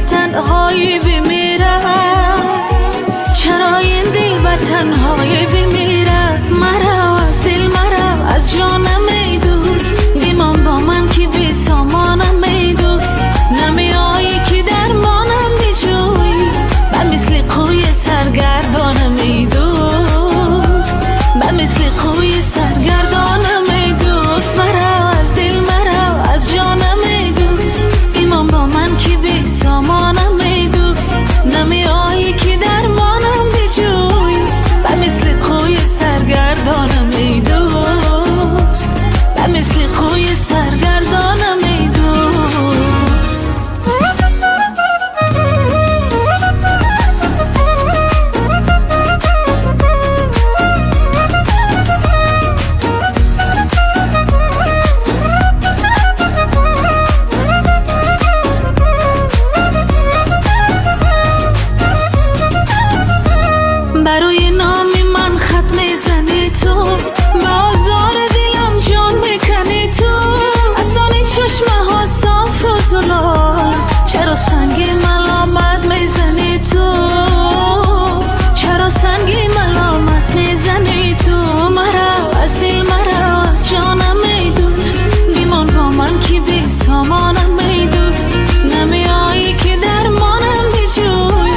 تنهایی بمیرم؟ چرا این دل به تنهایی بمیرم؟ مرا از دل مرا از جانم ای دوست، بمان با من که بی سامانم ای دوست. نمیایی که درمانم بجوی، به مثل قوی سرگردانم ای دوست، به مثل قوی سرگردانم ای دوست. مرا از دل مرا از جانم ای دوست، بمان با من که بی سامانم ای دوست. نمیایی که درمانم بجوی، به مثل قوی سرگردانم ای دوست، به مثل قوی سرگردانم ای دوست. برای نام من خط میزنی تو، به آزار دلم جان میکنی تو. اسان چشمه ها صاف و زلال، چرا سنگ ملامت میزنی تو؟ چرا سنگ ملامت میزنی تو؟ مرا از دل مرا از جانم ای دوست، بمان با من که بی سامانم ای دوست. نمیایی که درمانم بجوی،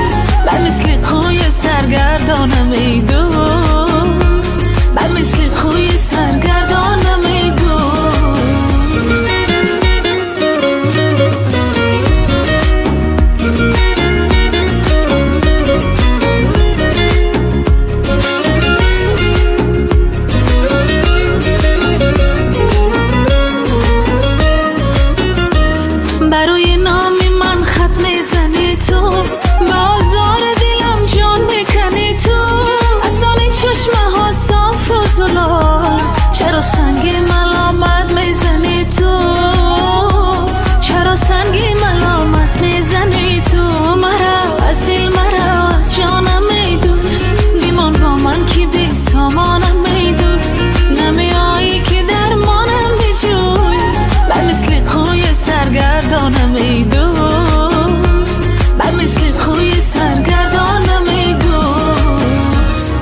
به مثل قوی سرگردانم ای دوست، به مثل قوی سرگردانم ای دوست. برای نام من خط میزنی تو، به آزار دلم جان میکنی تو. اسان چشمه ها صاف و زلال، چرا سنگ ملامت میزنی تو؟ چرا سنگ ملامت میزنی تو؟ مرا از دل مرا از جانم ای دوست، بمان با من که بی سامانم ای دوست. نمیایی که درمانم بجوی، به مثل قوی سرگردانم ای دوست، به مثل قوی سرگردانم ای دوست.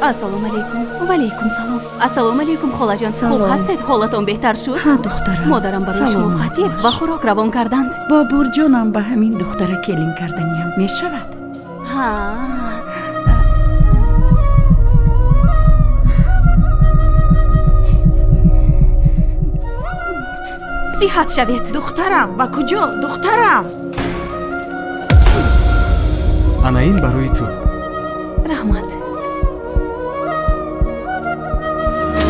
السلام علیکم. و علیکم سلام. السلام علیکم خاله جان. خوب هستید؟ حالتون بهتر شد؟ ها دخترم. مادرم برای شما فطیر و خوراک روان کردند. با برجانم به همین دختره کلین کردنیم می شود. ها صحت شوید. دخترم با کجا؟ دخترم انا این برای تو. رحمت.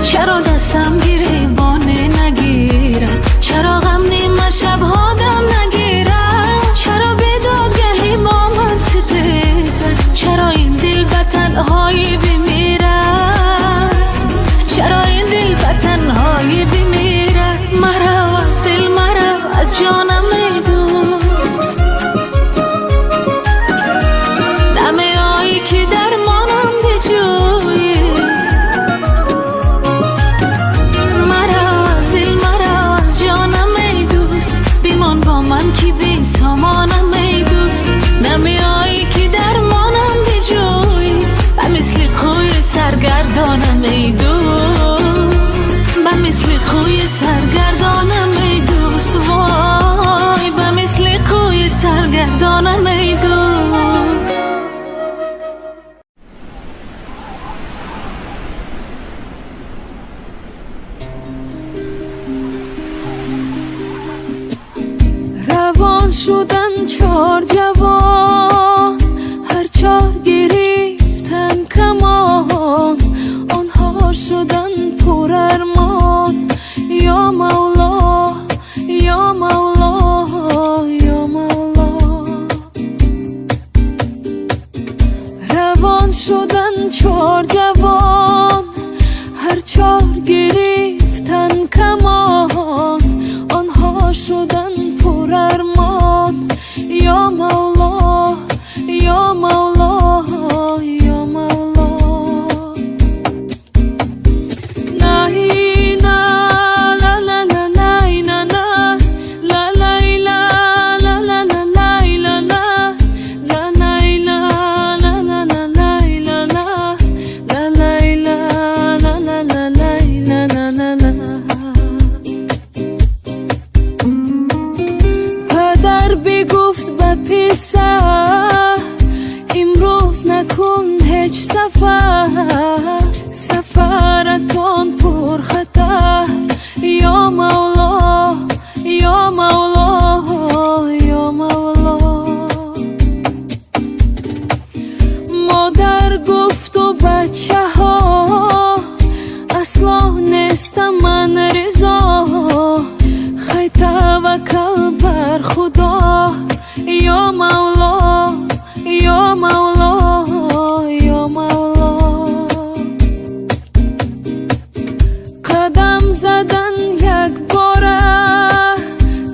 چرا دستم گریبانه نگیرم؟ چرا غم نیمه شبها دم نگیرم؟ چرا به دادگهی با من ستیزد؟ چرا این دل به تنهایی بمیرم؟ چرا این دل به تنهایی بمیرم؟ مرا از دل مرا از جانم ای دوست، نمیایی که درمانم بجوی. با من که بی سامانم ای دوست، نمیایی که درمانم بجوی، به مثل قوی سرگردانم ای دوست، به مثل قوی سرگردانم ای دوست. وای به مثل قوی سرگردانم ای دوست. روان شدن چار جوان، هر چار گرفتن کمان، آنها شدن پر ارمان. یا مولا یا مولا یا مولا. روان شدن چار جوان، هر چار گرفتن کمان، شیطان پر خطر. یا مولا یا مولا یا مولا. مادر گفت و بچه ها اصلا نیستم من رضا. خی توکل بر خدا. یا مولا یا مولا یا مولا. قدم زدن یک باره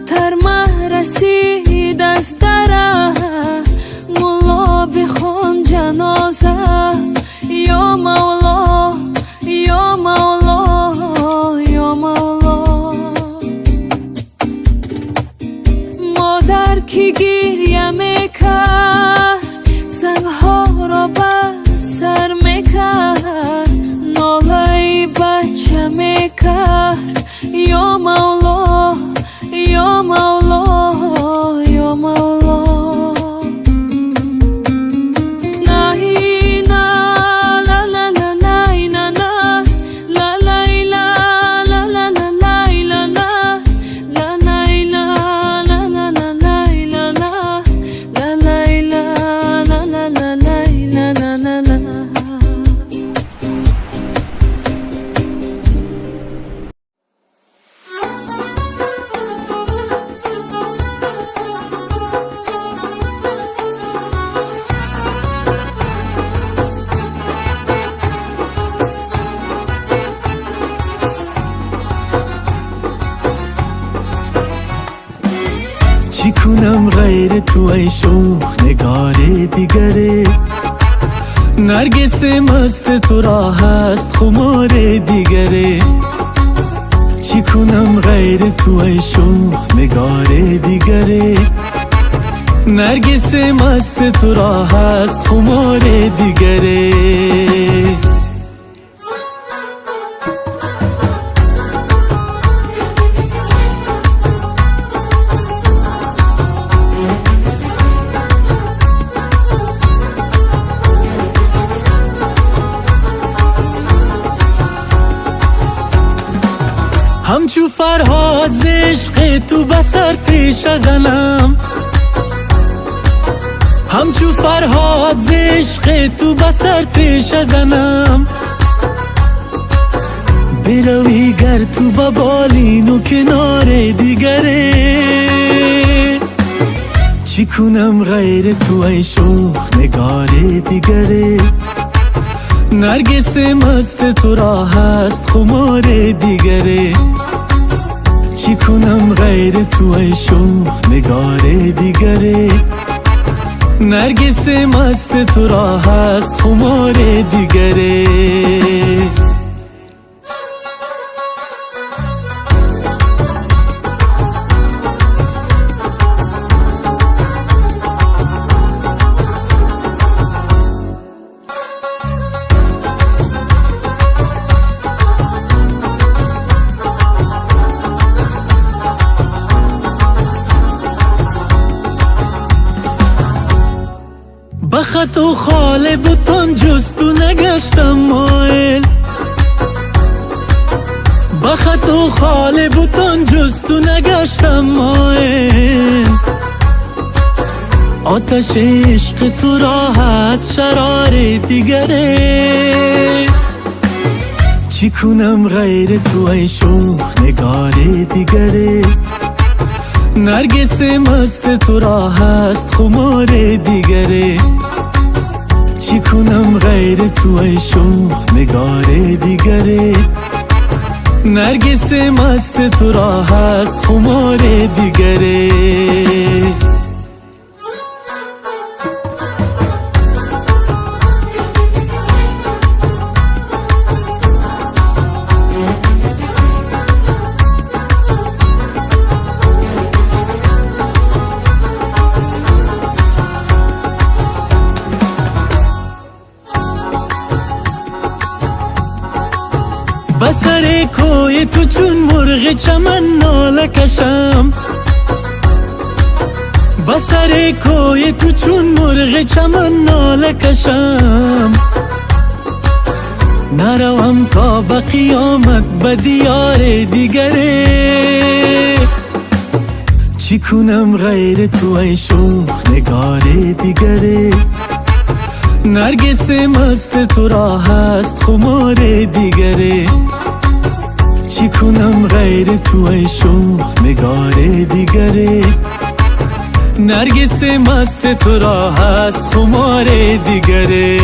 ترمه رسید از دره. مولا بخوان جنازه. یا مولا یا مولا یا مولا. مادر کی گریه میکرد سنگ ها را به سر میکرد. ناله بچه میکرد. یا مولا یا مولا یا مولا. چی کنم غیر تو ای شوخ نگار دیگره. نرگس مست تو را هست خمار دیگره. چی کنم غیر تو ای شوخ نگار دیگره. نرگس مست تو را هست خمار دیگره. همچو فرهاد ز عشق تو بسر تیشه زنم. همچو فرهاد ز عشق تو بسر تیشه زنم. بروی گر تو ببالین و کنار دیگره. چی کنم غیر تو ای شوخ نگار دیگره. نرگس مست تو را هست خمار دیگره. چی کنم غیر تو ای شوخ نگار دیگره. نرگس مست تو را هست خمار دیگره. بخط و خال بوتان جستو نگشتم مایل. بخط و خال بوتان جستو نگشتم مایل. آتش عشق تو را هست شرار دیگره. چی کنم غیر تو ای شوخ نگار دیگره. نرگس مست تو را هست خمار دیگره. چی کنم غیر تو ای شوخ نگار دیگره. نرگس مست تو را هست خمار دیگره. بسر کوی تو چون مرغ چمن ناله کشم. بسر کوی تو چون مرغ چمن ناله کشم. نروم تا به قیامت به دیار دیگره. چی کنم غیر تو ای شوخ نگار دیگره. نرگس مست تو را هست خمار دیگره. چی کنم غیر تو ای شوخ نگار دیگره. نرگس مست تو را هست خمار دیگره.